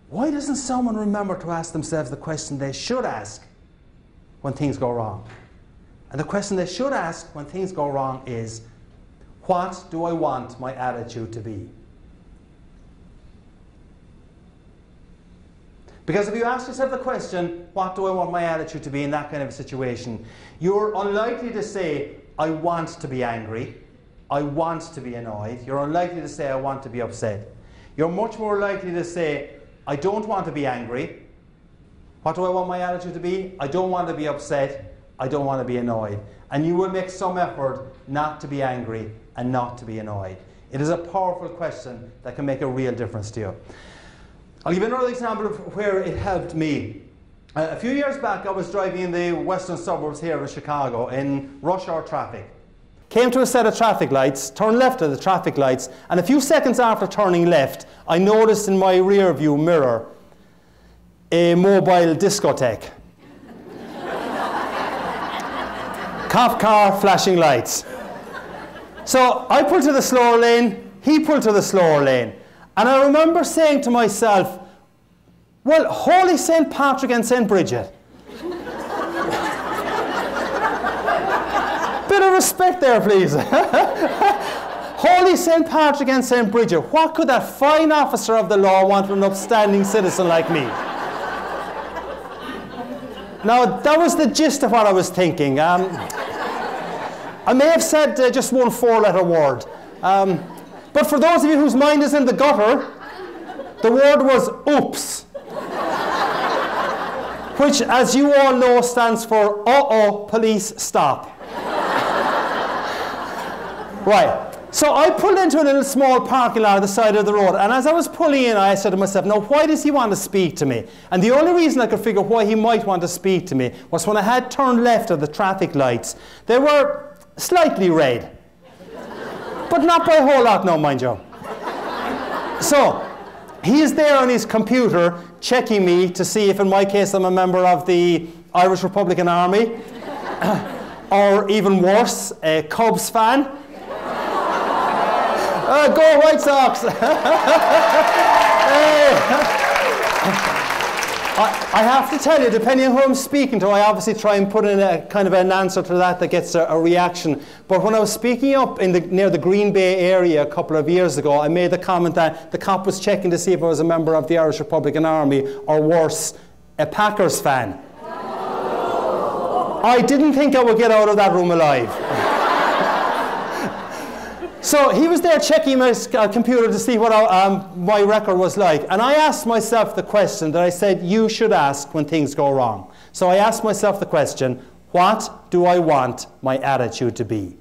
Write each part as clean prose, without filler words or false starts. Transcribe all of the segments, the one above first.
Why doesn't someone remember to ask themselves the question they should ask when things go wrong? And the question they should ask when things go wrong is, what do I want my attitude to be? Because if you ask yourself the question, what do I want my attitude to be in that kind of a situation, you're unlikely to say, I want to be angry, I want to be annoyed. You're unlikely to say, I want to be upset. You're much more likely to say, I don't want to be angry. What do I want my attitude to be? I don't want to be upset. I don't want to be annoyed. And you will make some effort not to be angry and not to be annoyed. It is a powerful question that can make a real difference to you. I'll give you another example of where it helped me. A few years back, I was driving in the western suburbs here of Chicago in rush hour traffic. Came to a set of traffic lights, turned left at the traffic lights, and a few seconds after turning left, I noticed in my rear view mirror a mobile discotheque. Cop car, flashing lights. So I pulled to the slower lane, he pulled to the slower lane. And I remember saying to myself, well, holy St. Patrick and St. Bridget. Bit of respect there, please. Holy St. Patrick and St. Bridget, what could that fine officer of the law want from an upstanding citizen like me? Now, that was the gist of what I was thinking. I may have said just one four-letter word. But for those of you whose mind is in the gutter, the word was oops. Which, as you all know, stands for uh-oh, police, stop. Right. So I pulled into a little small parking lot at the side of the road, and as I was pulling in, I said to myself, now why does he want to speak to me? And the only reason I could figure why he might want to speak to me was when I had turned left at the traffic lights. They were slightly red, but not by a whole lot now, mind you. So he is there on his computer checking me to see if in my case I'm a member of the Irish Republican Army, or even worse, a Cubs fan. Go White Sox! I have to tell you, depending on who I'm speaking to, I obviously try and put in a kind of an answer to that gets a reaction. But when I was speaking up in near the Green Bay area a couple of years ago, I made the comment that the cop was checking to see if I was a member of the Irish Republican Army, or worse, a Packers fan. I didn't think I would get out of that room alive. So he was there checking my computer to see what my record was like. And I asked myself the question that I said you should ask when things go wrong. So I asked myself the question, what do I want my attitude to be?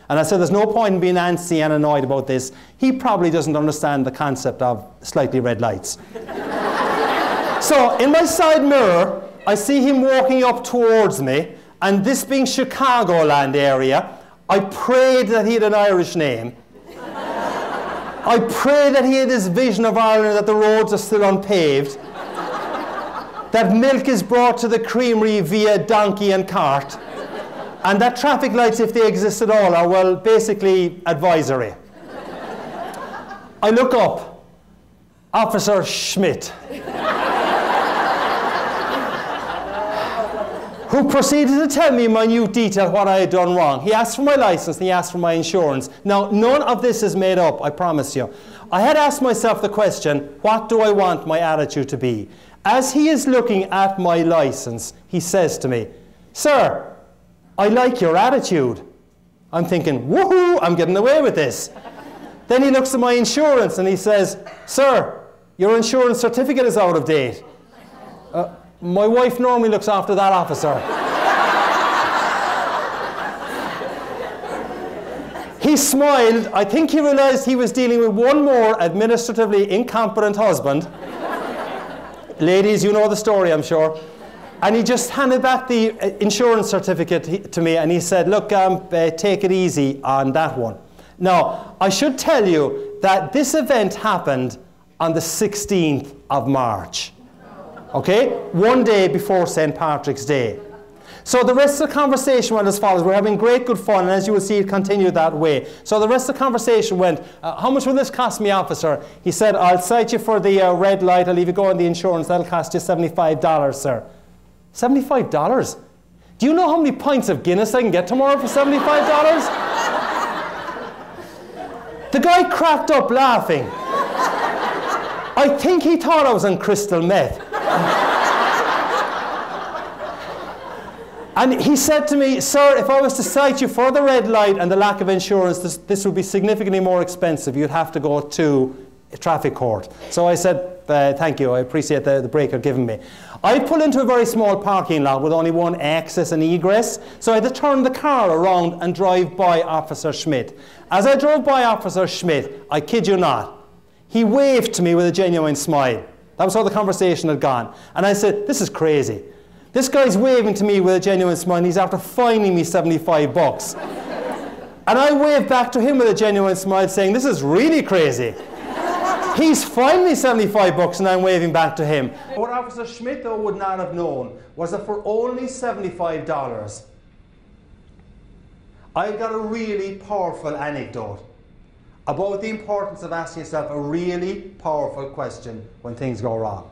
And I said there's no point in being antsy and annoyed about this. He probably doesn't understand the concept of slightly red lights. So in my side mirror, I see him walking up towards me. And this being Chicagoland area, I prayed that he had an Irish name. I prayed that he had this vision of Ireland, that the roads are still unpaved, that milk is brought to the creamery via donkey and cart, and that traffic lights, if they exist at all, are, well, basically advisory. I look up. Officer Schmidt, who proceeded to tell me in minute detail what I had done wrong. He asked for my license and he asked for my insurance. Now, none of this is made up, I promise you. I had asked myself the question, what do I want my attitude to be? As he is looking at my license, he says to me, sir, I like your attitude. I'm thinking, woohoo, I'm getting away with this. Then he looks at my insurance and he says, sir, your insurance certificate is out of date. My wife normally looks after that, officer. He smiled. I think he realized he was dealing with one more administratively incompetent husband. Ladies, you know the story, I'm sure. And he just handed back the insurance certificate to me and he said, look, take it easy on that one. Now, I should tell you that this event happened on the 16th of March. Okay? One day before St. Patrick's Day. So the rest of the conversation went as follows. We're having great, good fun, and as you will see, it continued that way. So the rest of the conversation went, how much will this cost me, officer? He said, I'll cite you for the red light. I'll leave you go on the insurance. That'll cost you $75, sir. $75? Do you know how many pints of Guinness I can get tomorrow for $75? The guy cracked up laughing. I think he thought I was on crystal meth. And he said to me, sir, if I was to cite you for the red light and the lack of insurance, this would be significantly more expensive. You'd have to go to a traffic court. So I said, thank you, I appreciate the break you're giving me. I pulled into a very small parking lot with only one access and egress, so I had to turn the car around and drive by Officer Schmidt. As I drove by Officer Schmidt, I kid you not, he waved to me with a genuine smile. That was how the conversation had gone. And I said, this is crazy. This guy's waving to me with a genuine smile, and he's after fining me $75. And I waved back to him with a genuine smile, saying, this is really crazy. He's fined me $75 and I'm waving back to him. What Officer Schmidt, though, would not have known was that for only $75, I got a really powerful anecdote about the importance of asking yourself a really powerful question when things go wrong.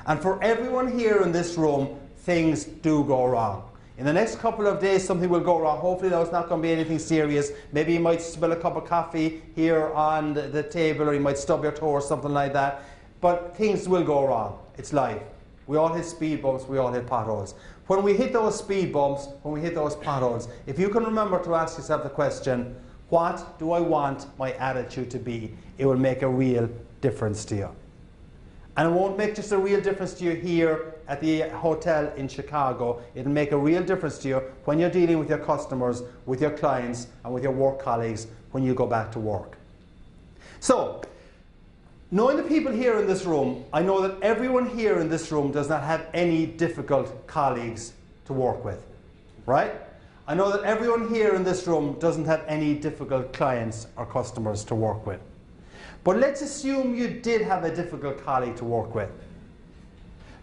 And for everyone here in this room, things do go wrong. In the next couple of days, something will go wrong. Hopefully, it's not going to be anything serious. Maybe you might spill a cup of coffee here on the table, or you might stub your toe or something like that. But things will go wrong. It's life. We all hit speed bumps. We all hit potholes. When we hit those speed bumps, when we hit those potholes, if you can remember to ask yourself the question, what do I want my attitude to be? It will make a real difference to you. And it won't make just a real difference to you here at the hotel in Chicago. It'll make a real difference to you when you're dealing with your customers, with your clients, and with your work colleagues when you go back to work. So, knowing the people here in this room, I know that everyone here in this room does not have any difficult colleagues to work with, right? I know that everyone here in this room doesn't have any difficult clients or customers to work with. But let's assume you did have a difficult colleague to work with.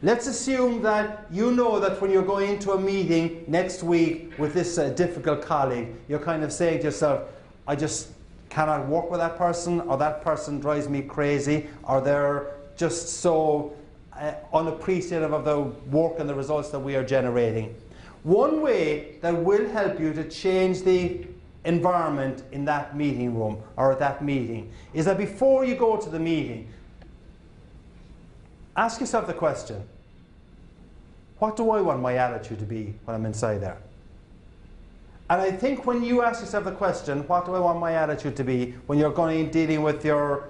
Let's assume that you know that when you're going into a meeting next week with this difficult colleague, you're kind of saying to yourself, I just cannot work with that person, or that person drives me crazy, or they're just so unappreciative of the work and the results that we are generating. One way that will help you to change the environment in that meeting room or at that meeting is that before you go to the meeting, ask yourself the question, what do I want my attitude to be when I'm inside there? And I think when you ask yourself the question, what do I want my attitude to be, when you're going dealing with your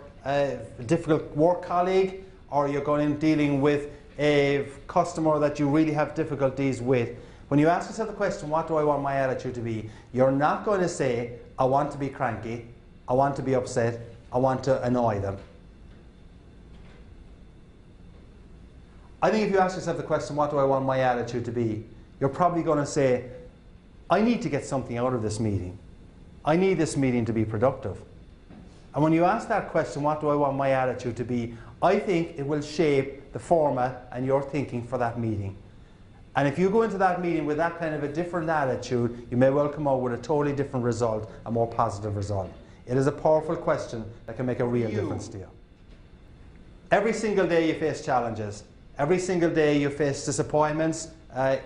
difficult work colleague, or you're going dealing with a customer that you really have difficulties with, when you ask yourself the question, what do I want my attitude to be, you're not going to say, I want to be cranky, I want to be upset, I want to annoy them. I think if you ask yourself the question, what do I want my attitude to be, you're probably going to say, I need to get something out of this meeting. I need this meeting to be productive. And when you ask that question, what do I want my attitude to be, I think it will shape the format and your thinking for that meeting. And if you go into that meeting with that kind of a different attitude, you may well come out with a totally different result, a more positive result. It is a powerful question that can make a real difference to you. Every single day you face challenges. Every single day you face disappointments,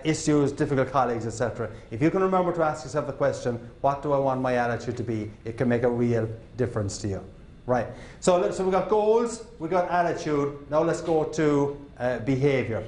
issues, difficult colleagues, etc. If you can remember to ask yourself the question, what do I want my attitude to be, it can make a real difference to you. Right. So we've got goals, we've got attitude. Now let's go to behavior.